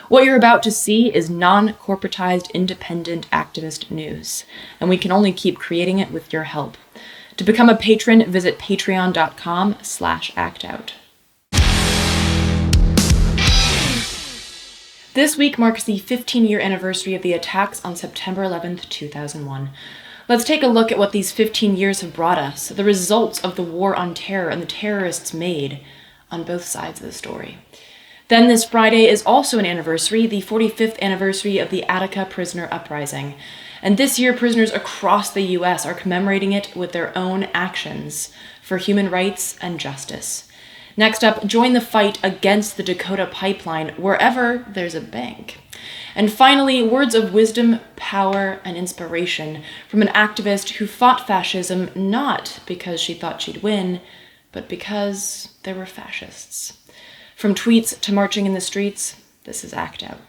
What you're about to see is non-corporatized, independent activist news, and we can only keep creating it with your help. To become a patron, visit patreon.com/actout. This week marks the 15-year anniversary of the attacks on September 11th, 2001. Let's take a look at what these 15 years have brought us, the results of the war on terror and the terrorists made on both sides of the story. Then this Friday is also an anniversary, the 45th anniversary of the Attica prisoner uprising. And this year, prisoners across the US are commemorating it with their own actions for human rights and justice. Next up, join the fight against the Dakota Pipeline wherever there's a bank. And finally, words of wisdom, power, and inspiration from an activist who fought fascism not because she thought she'd win, but because there were fascists. From tweets to marching in the streets, this is Act Out.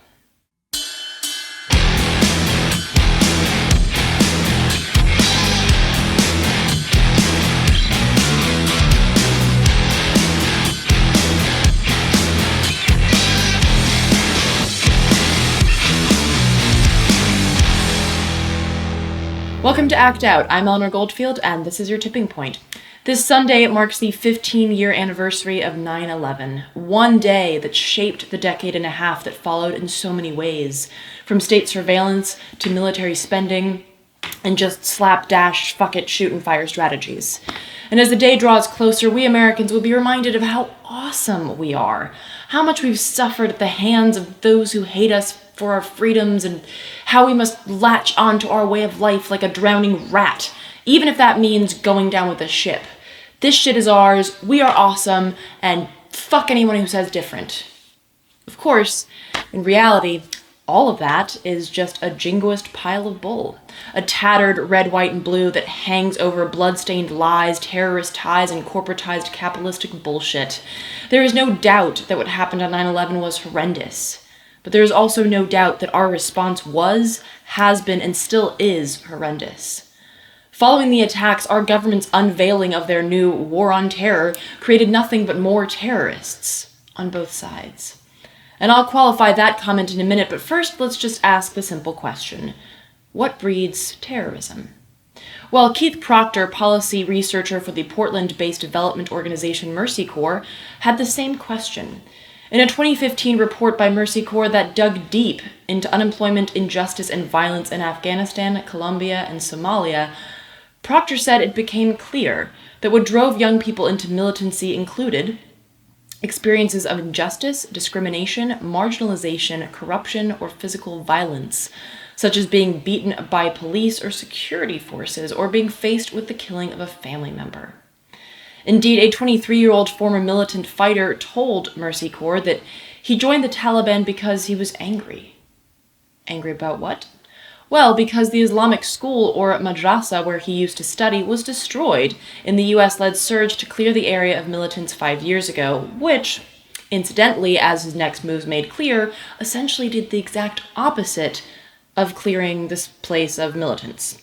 Welcome to Act Out. I'm Eleanor Goldfield, and this is your tipping point. This Sunday marks the 15-year anniversary of 9/11, one day that shaped the decade and a half that followed in so many ways, from state surveillance to military spending and just slapdash, fuck it, shoot and fire strategies. And as the day draws closer, we Americans will be reminded of how awesome we are, how much we've suffered at the hands of those who hate us for our freedoms, and how we must latch onto our way of life like a drowning rat, even if that means going down with a ship. This shit is ours, we are awesome, and fuck anyone who says different. Of course, in reality, all of that is just a jingoist pile of bull. A tattered red, white, and blue that hangs over blood-stained lies, terrorist ties, and corporatized capitalistic bullshit. There is no doubt that what happened on 9/11 was horrendous. But there is also no doubt that our response was, has been, and still is horrendous. Following the attacks, our government's unveiling of their new war on terror created nothing but more terrorists on both sides. And I'll qualify that comment in a minute, but first let's just ask the simple question. What breeds terrorism? Well, Keith Proctor, policy researcher for the Portland-based development organization Mercy Corps, had the same question. In a 2015 report by Mercy Corps that dug deep into unemployment, injustice, and violence in Afghanistan, Colombia, and Somalia, Proctor said it became clear that what drove young people into militancy included experiences of injustice, discrimination, marginalization, corruption, or physical violence, such as being beaten by police or security forces, or being faced with the killing of a family member. Indeed, a 23-year-old former militant fighter told Mercy Corps that he joined the Taliban because he was angry. Angry about what? Well, because the Islamic school, or madrasa, where he used to study, was destroyed in the US-led surge to clear the area of militants 5 years ago, which, incidentally, as his next moves made clear, essentially did the exact opposite of clearing this place of militants.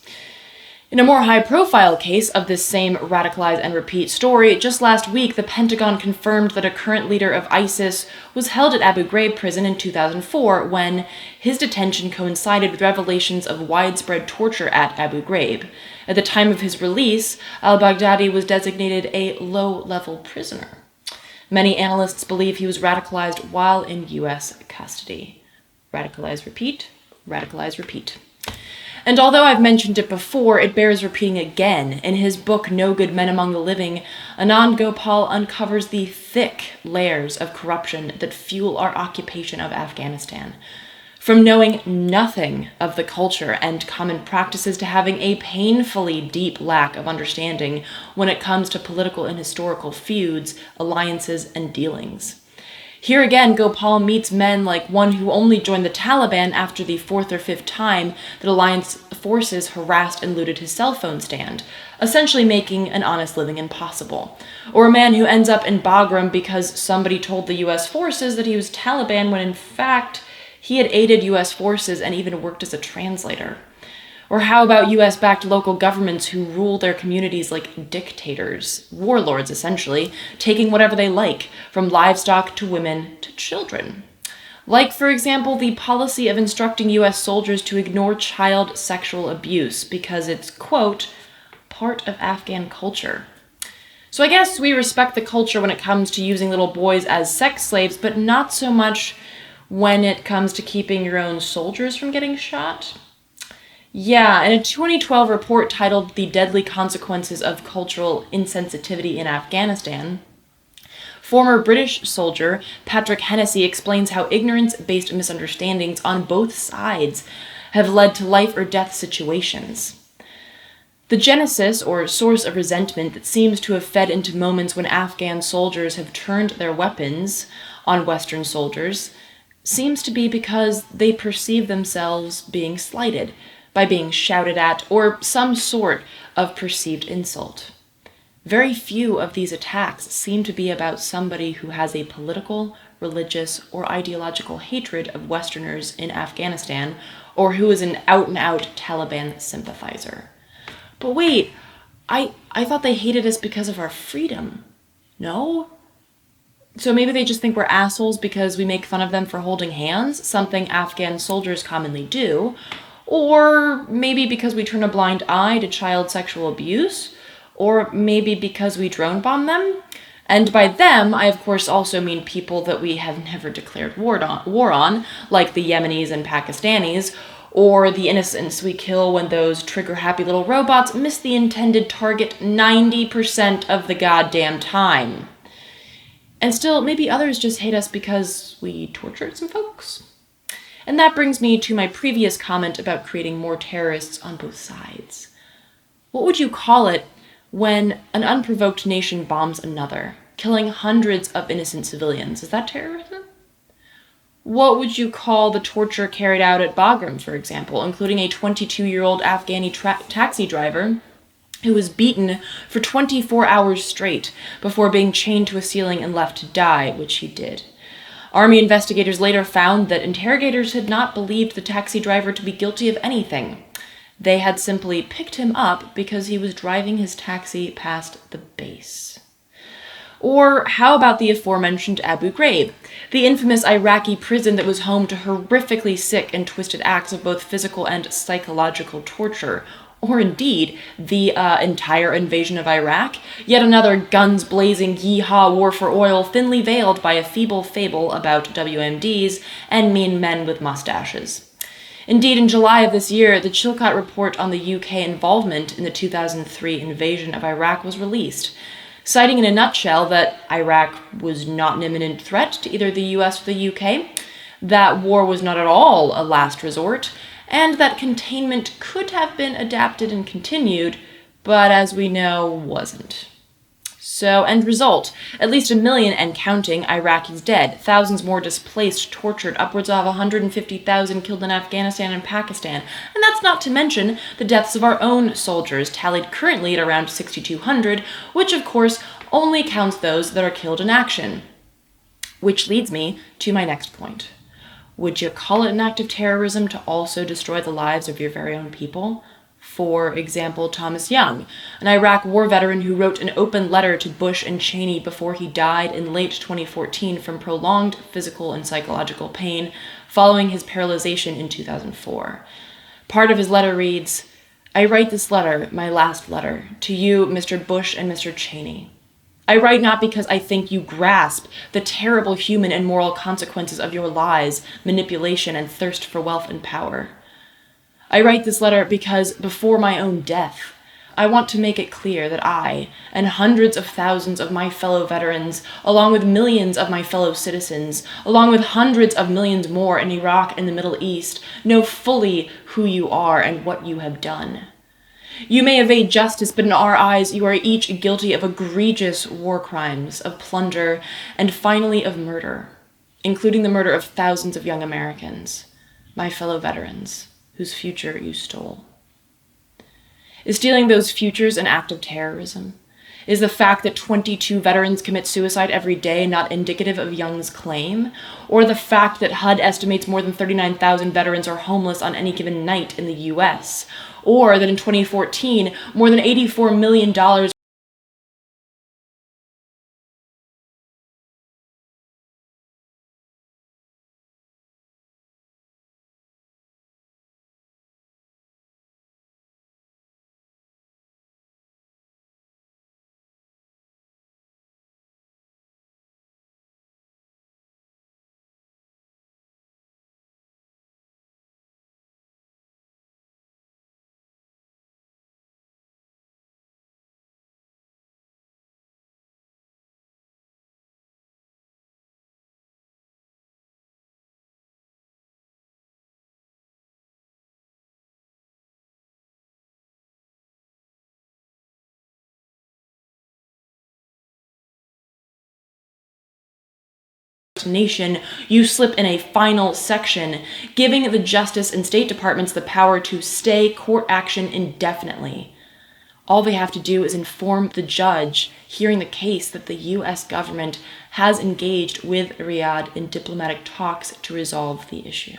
In a more high-profile case of this same radicalize and repeat story, just last week the Pentagon confirmed that a current leader of ISIS was held at Abu Ghraib prison in 2004 when his detention coincided with revelations of widespread torture at Abu Ghraib. At the time of his release, al-Baghdadi was designated a low-level prisoner. Many analysts believe he was radicalized while in U.S. custody. Radicalize, repeat, radicalize, repeat. And although I've mentioned it before, it bears repeating again. In his book, No Good Men Among the Living, Anand Gopal uncovers the thick layers of corruption that fuel our occupation of Afghanistan. From knowing nothing of the culture and common practices to having a painfully deep lack of understanding when it comes to political and historical feuds, alliances, and dealings. Here again, Gopal meets men like one who only joined the Taliban after the fourth or fifth time that alliance forces harassed and looted his cell phone stand, essentially making an honest living impossible. Or a man who ends up in Bagram because somebody told the US forces that he was Taliban when in fact he had aided US forces and even worked as a translator. Or how about US-backed local governments who rule their communities like dictators, warlords essentially, taking whatever they like, from livestock to women to children? Like, for example, the policy of instructing U.S. soldiers to ignore child sexual abuse because it's, quote, part of Afghan culture. So I guess we respect the culture when it comes to using little boys as sex slaves, but not so much when it comes to keeping your own soldiers from getting shot. Yeah, in a 2012 report titled The Deadly Consequences of Cultural Insensitivity in Afghanistan, former British soldier Patrick Hennessy explains how ignorance-based misunderstandings on both sides have led to life or death situations. The genesis, or source of resentment that seems to have fed into moments when Afghan soldiers have turned their weapons on Western soldiers, seems to be because they perceive themselves being slighted by being shouted at or some sort of perceived insult. Very few of these attacks seem to be about somebody who has a political, religious, or ideological hatred of Westerners in Afghanistan, or who is an out-and-out Taliban sympathizer. But wait, I thought they hated us because of our freedom. No? So maybe they just think we're assholes because we make fun of them for holding hands, something Afghan soldiers commonly do, or maybe because we turn a blind eye to child sexual abuse, or maybe because we drone bomb them. And by them, I of course also mean people that we have never declared war on, like the Yemenis and Pakistanis, or the innocents we kill when those trigger-happy little robots miss the intended target 90% of the goddamn time. And still, maybe others just hate us because we tortured some folks. And that brings me to my previous comment about creating more terrorists on both sides. What would you call it when an unprovoked nation bombs another, killing hundreds of innocent civilians? Is that terrorism? What would you call the torture carried out at Bagram, for example, including a 22-year-old Afghani taxi driver who was beaten for 24 hours straight before being chained to a ceiling and left to die, which he did? Army investigators later found that interrogators had not believed the taxi driver to be guilty of anything. They had simply picked him up because he was driving his taxi past the base. Or how about the aforementioned Abu Ghraib, the infamous Iraqi prison that was home to horrifically sick and twisted acts of both physical and psychological torture? Or indeed, the entire invasion of Iraq, yet another guns-blazing yeehaw war for oil thinly veiled by a feeble fable about WMDs and mean men with mustaches. Indeed, in July of this year, the Chilcot report on the UK involvement in the 2003 invasion of Iraq was released, citing in a nutshell that Iraq was not an imminent threat to either the US or the UK, that war was not at all a last resort, and that containment could have been adapted and continued, but as we know, wasn't. So, end result, at least 1 million and counting Iraqis dead, thousands more displaced, tortured, upwards of 150,000 killed in Afghanistan and Pakistan, and that's not to mention the deaths of our own soldiers, tallied currently at around 6,200, which of course only counts those that are killed in action. Which leads me to my next point. Would you call it an act of terrorism to also destroy the lives of your very own people? For example, Thomas Young, an Iraq war veteran who wrote an open letter to Bush and Cheney before he died in late 2014 from prolonged physical and psychological pain following his paralyzation in 2004. Part of his letter reads, "I write this letter, my last letter, to you, Mr. Bush and Mr. Cheney. I write not because I think you grasp the terrible human and moral consequences of your lies, manipulation, and thirst for wealth and power. I write this letter because, before my own death, I want to make it clear that I, and hundreds of thousands of my fellow veterans, along with millions of my fellow citizens, along with hundreds of millions more in Iraq and the Middle East, know fully who you are and what you have done. You may evade justice, but in our eyes you are each guilty of egregious war crimes, of plunder, and finally of murder, including the murder of thousands of young Americans, my fellow veterans, whose future you stole. Is stealing those futures an act of terrorism? Is the fact that 22 veterans commit suicide every day not indicative of Young's claim? Or the fact that HUD estimates more than 39,000 veterans are homeless on any given night in the US? Or that in 2014, more than $84 million terrorist nation, you slip in a final section, giving the Justice and State Departments the power to stay court action indefinitely. All they have to do is inform the judge hearing the case that the U.S. government has engaged with Riyadh in diplomatic talks to resolve the issue.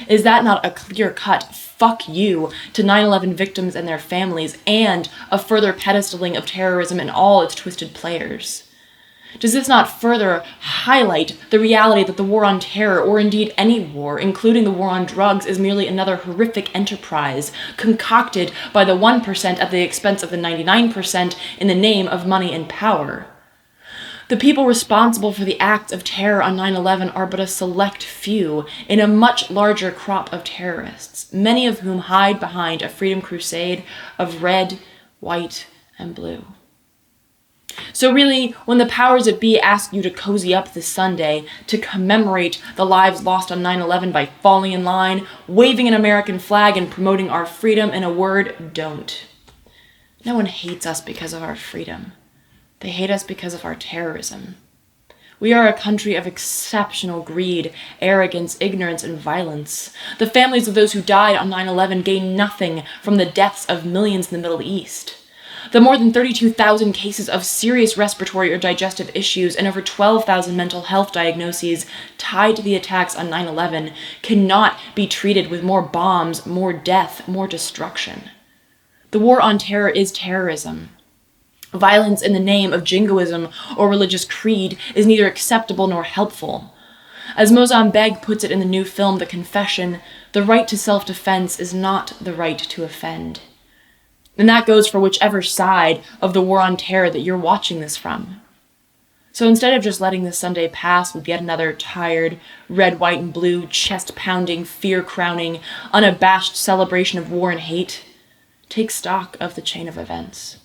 Is that not a clear-cut fuck you to 9/11 victims and their families, and a further pedestaling of terrorism and all its twisted players? Does this not further highlight the reality that the war on terror, or indeed any war, including the war on drugs, is merely another horrific enterprise concocted by the 1% at the expense of the 99% in the name of money and power? The people responsible for the acts of terror on 9/11 are but a select few in a much larger crop of terrorists, many of whom hide behind a freedom crusade of red, white, and blue. So really, when the powers that be ask you to cozy up this Sunday to commemorate the lives lost on 9/11 by falling in line, waving an American flag, and promoting our freedom, in a word, don't. No one hates us because of our freedom. They hate us because of our terrorism. We are a country of exceptional greed, arrogance, ignorance, and violence. The families of those who died on 9/11 gain nothing from the deaths of millions in the Middle East. The more than 32,000 cases of serious respiratory or digestive issues and over 12,000 mental health diagnoses tied to the attacks on 9/11 cannot be treated with more bombs, more death, more destruction. The war on terror is terrorism. Violence in the name of jingoism or religious creed is neither acceptable nor helpful. As Mozambique puts it in the new film The Confession, the right to self-defense is not the right to offend. And that goes for whichever side of the war on terror that you're watching this from. So instead of just letting this Sunday pass with yet another tired, red, white, and blue, chest-pounding, fear-crowning, unabashed celebration of war and hate, take stock of the chain of events.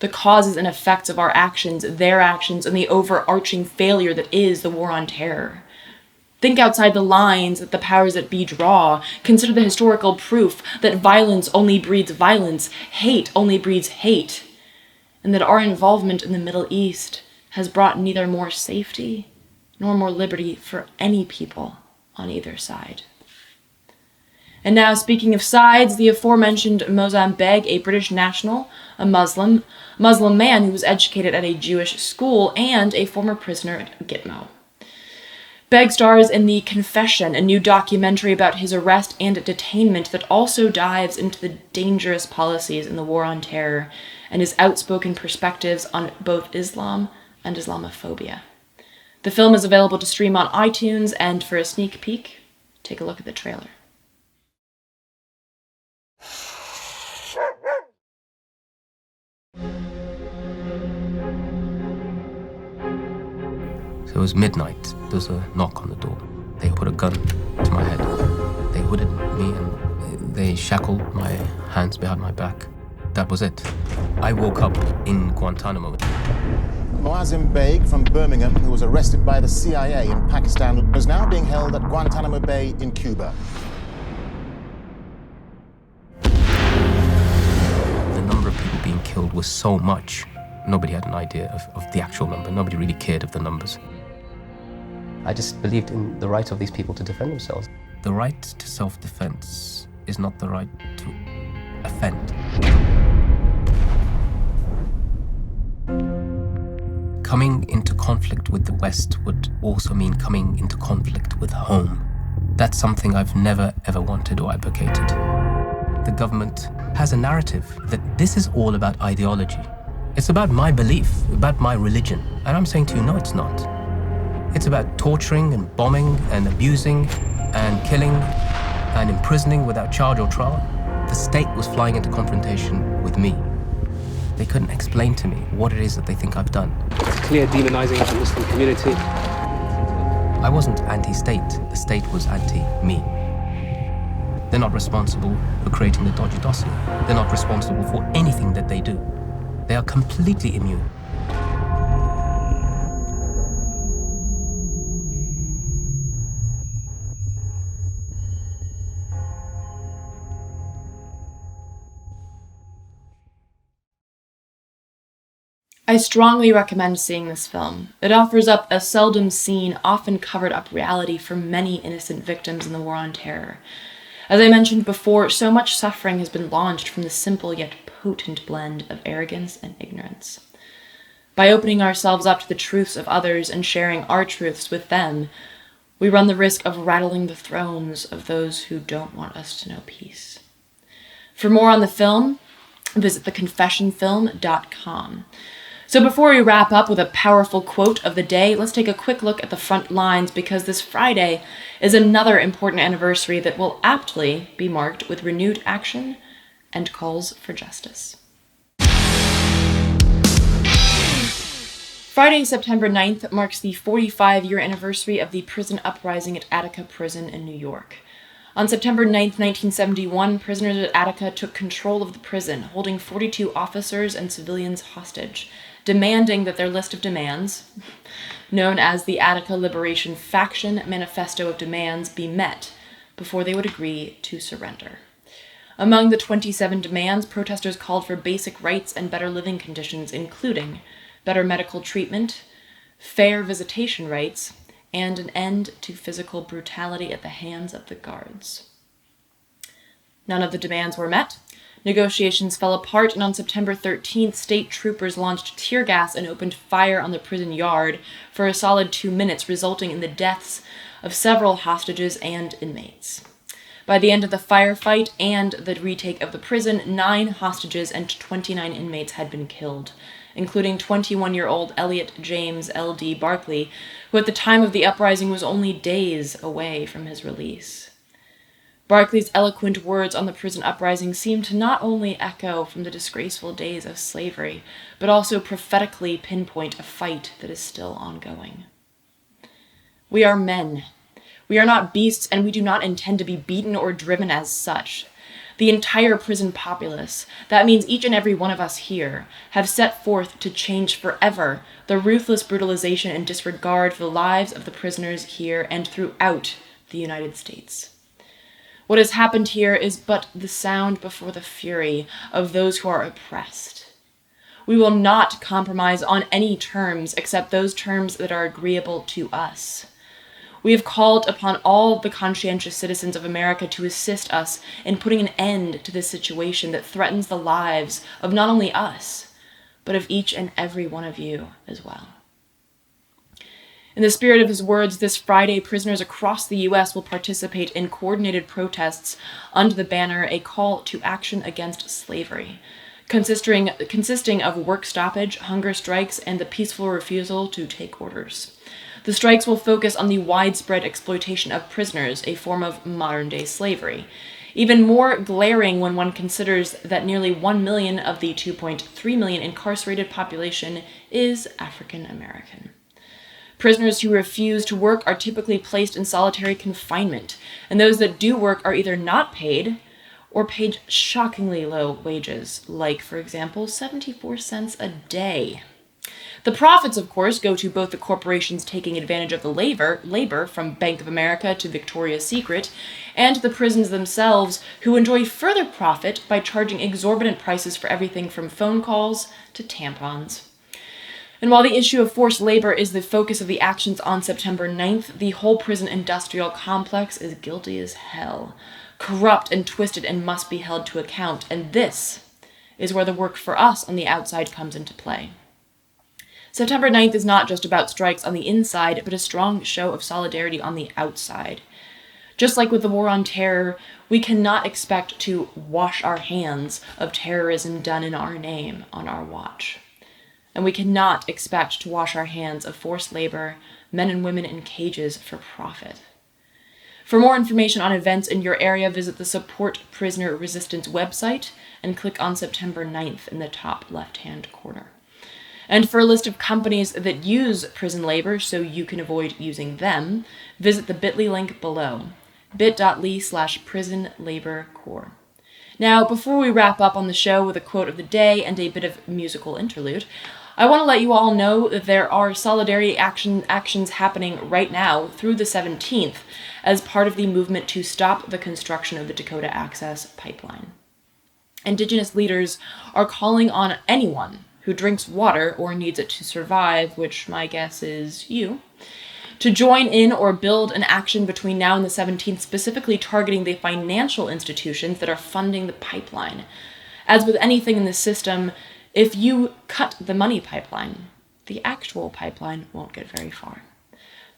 The causes and effects of our actions, their actions, and the overarching failure that is the war on terror. Think outside the lines that the powers that be draw. Consider the historical proof that violence only breeds violence, hate only breeds hate, and that our involvement in the Middle East has brought neither more safety nor more liberty for any people on either side. And now, speaking of sides, the aforementioned Mozambique, a British national, a Muslim man who was educated at a Jewish school, and a former prisoner at Gitmo. Beg stars in The Confession, a new documentary about his arrest and detainment that also dives into the dangerous policies in the war on terror and his outspoken perspectives on both Islam and Islamophobia. The film is available to stream on iTunes, and for a sneak peek, take a look at the trailer. So it was midnight. There was a knock on the door. They put a gun to my head. They hooded me and they shackled my hands behind my back. That was it. I woke up in Guantanamo. Muazzam Beg from Birmingham, who was arrested by the CIA in Pakistan, is now being held at Guantanamo Bay in Cuba. The number of people being killed was so much. Nobody had an idea of the actual number. Nobody really cared of the numbers. I just believed in the right of these people to defend themselves. The right to self-defense is not the right to offend. Coming into conflict with the West would also mean coming into conflict with home. That's something I've never, ever wanted or advocated. The government has a narrative that this is all about ideology. It's about my belief, about my religion. And I'm saying to you, no, it's not. It's about torturing and bombing and abusing and killing and imprisoning without charge or trial. The state was flying into confrontation with me. They couldn't explain to me what it is that they think I've done. It's clear demonizing of the Muslim community. I wasn't anti-state. The state was anti-me. They're not responsible for creating the dodgy dossier. They're not responsible for anything that they do. They are completely immune. I strongly recommend seeing this film. It offers up a seldom seen, often covered up reality for many innocent victims in the War on Terror. As I mentioned before, so much suffering has been launched from the simple yet potent blend of arrogance and ignorance. By opening ourselves up to the truths of others and sharing our truths with them, we run the risk of rattling the thrones of those who don't want us to know peace. For more on the film, visit theconfessionfilm.com. So before we wrap up with a powerful quote of the day, let's take a quick look at the front lines, because this Friday is another important anniversary that will aptly be marked with renewed action and calls for justice. Friday, September 9th, marks the 45-year anniversary of the prison uprising at Attica Prison in New York. On September 9th, 1971, prisoners at Attica took control of the prison, holding 42 officers and civilians hostage, demanding that their list of demands, known as the Attica Liberation Faction Manifesto of Demands, be met before they would agree to surrender. Among the 27 demands, protesters called for basic rights and better living conditions, including better medical treatment, fair visitation rights, and an end to physical brutality at the hands of the guards. None of the demands were met. Negotiations fell apart, and on September 13th, state troopers launched tear gas and opened fire on the prison yard for a solid 2 minutes, resulting in the deaths of several hostages and inmates. By the end of the firefight and the retake of the prison, 9 hostages and 29 inmates had been killed, including 21-year-old Elliot James L.D. Barkley, who at the time of the uprising was only days away from his release. Barkley's eloquent words on the prison uprising seemed to not only echo from the disgraceful days of slavery, but also prophetically pinpoint a fight that is still ongoing. We are men. We are not beasts, and we do not intend to be beaten or driven as such. The entire prison populace, that means each and every one of us here, have set forth to change forever the ruthless brutalization and disregard for the lives of the prisoners here and throughout the United States. What has happened here is but the sound before the fury of those who are oppressed. We will not compromise on any terms except those terms that are agreeable to us. We have called upon all the conscientious citizens of America to assist us in putting an end to this situation that threatens the lives of not only us, but of each and every one of you as well. In the spirit of his words, this Friday, prisoners across the U.S. will participate in coordinated protests under the banner A Call to Action Against Slavery, consisting of work stoppage, hunger strikes, and the peaceful refusal to take orders. The strikes will focus on the widespread exploitation of prisoners, a form of modern-day slavery, even more glaring when one considers that nearly 1 million of the 2.3 million incarcerated population is African American. Prisoners who refuse to work are typically placed in solitary confinement, and those that do work are either not paid or paid shockingly low wages, like, for example, 74 cents a day. The profits, of course, go to both the corporations taking advantage of the labor from Bank of America to Victoria's Secret, and the prisons themselves, who enjoy further profit by charging exorbitant prices for everything from phone calls to tampons. And while the issue of forced labor is the focus of the actions on September 9th, the whole prison industrial complex is guilty as hell, corrupt and twisted, and must be held to account. And this is where the work for us on the outside comes into play. September 9th is not just about strikes on the inside, but a strong show of solidarity on the outside. Just like with the War on Terror, we cannot expect to wash our hands of terrorism done in our name on our watch. And we cannot expect to wash our hands of forced labor, men and women in cages for profit. For more information on events in your area, visit the Support Prisoner Resistance website and click on September 9th in the top left-hand corner. And for a list of companies that use prison labor so you can avoid using them, visit the bit.ly link below, bit.ly/prisonlaborcorps. Now, before we wrap up on the show with a quote of the day and a bit of musical interlude, I want to let you all know that there are solidarity actions happening right now through the 17th as part of the movement to stop the construction of the Dakota Pipeline. Indigenous leaders are calling on anyone who drinks water or needs it to survive, which my guess is you, to join in or build an action between now and the 17th, specifically targeting the financial institutions that are funding the pipeline. As with anything in this system, if you cut the money pipeline, the actual pipeline won't get very far.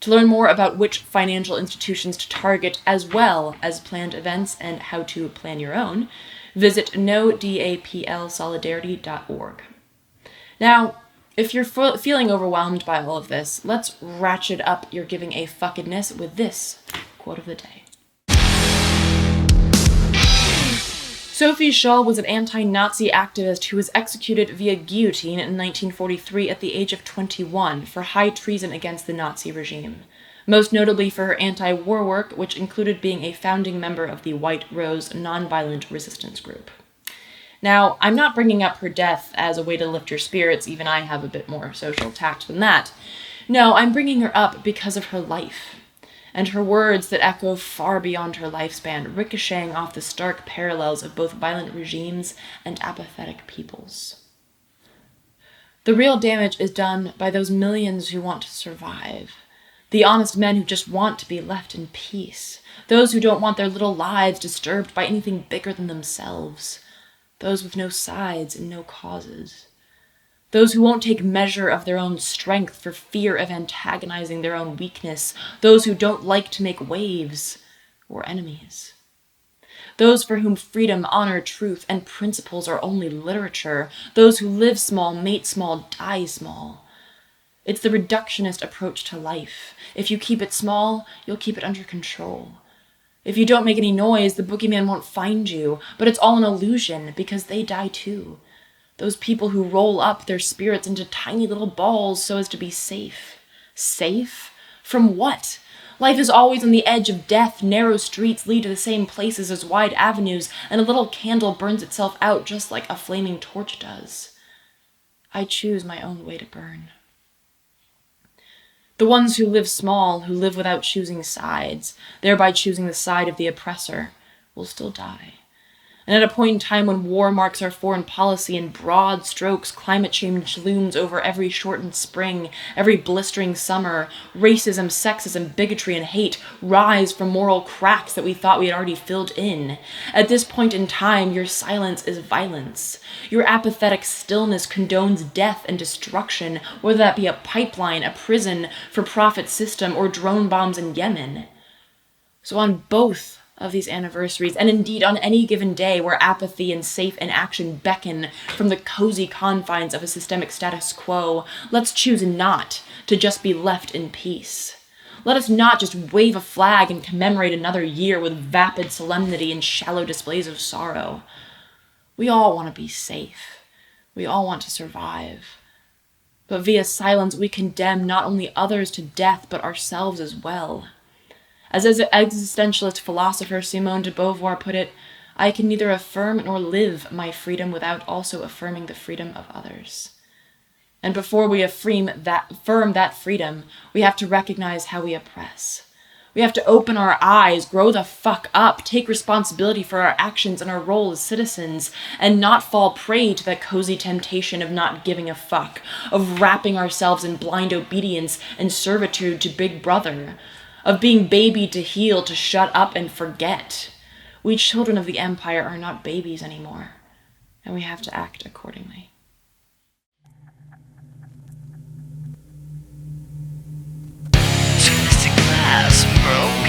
To learn more about which financial institutions to target, as well as planned events and how to plan your own, visit nodaplsolidarity.org. Now, if you're feeling overwhelmed by all of this, let's ratchet up your giving a fuckedness with this quote of the day. Sophie Scholl was an anti-Nazi activist who was executed via guillotine in 1943 at the age of 21 for high treason against the Nazi regime, most notably for her anti-war work, which included being a founding member of the White Rose nonviolent resistance group. Now, I'm not bringing up her death as a way to lift your spirits, even I have a bit more social tact than that. No, I'm bringing her up because of her life, and her words that echo far beyond her lifespan, ricocheting off the stark parallels of both violent regimes and apathetic peoples. The real damage is done by those millions who want to survive, the honest men who just want to be left in peace, those who don't want their little lives disturbed by anything bigger than themselves, those with no sides and no causes. Those who won't take measure of their own strength for fear of antagonizing their own weakness. Those who don't like to make waves or enemies. Those for whom freedom, honor, truth, and principles are only literature. Those who live small, mate small, die small. It's the reductionist approach to life. If you keep it small, you'll keep it under control. If you don't make any noise, the boogeyman won't find you. But it's all an illusion, because they die too. Those people who roll up their spirits into tiny little balls so as to be safe. Safe? From what? Life is always on the edge of death. Narrow streets lead to the same places as wide avenues, and a little candle burns itself out just like a flaming torch does. I choose my own way to burn. The ones who live small, who live without choosing sides, thereby choosing the side of the oppressor, will still die. And at a point in time when war marks our foreign policy in broad strokes, climate change looms over every shortened spring, every blistering summer, racism, sexism, bigotry, and hate rise from moral cracks that we thought we had already filled in. At this point in time, your silence is violence. Your apathetic stillness condones death and destruction, whether that be a pipeline, a prison, for-profit system, or drone bombs in Yemen. So on both of these anniversaries, and indeed on any given day where apathy and safe inaction beckon from the cozy confines of a systemic status quo, let's choose not to just be left in peace. Let us not just wave a flag and commemorate another year with vapid solemnity and shallow displays of sorrow. We all want to be safe. We all want to survive. But via silence, we condemn not only others to death, but ourselves as well. As existentialist philosopher Simone de Beauvoir put it, I can neither affirm nor live my freedom without also affirming the freedom of others. And before we affirm that freedom, we have to recognize how we oppress. We have to open our eyes, grow the fuck up, take responsibility for our actions and our role as citizens, and not fall prey to that cozy temptation of not giving a fuck, of wrapping ourselves in blind obedience and servitude to Big Brother, of being babied to heal, to shut up and forget. We children of the empire are not babies anymore, and we have to act accordingly. Twisted glass broken.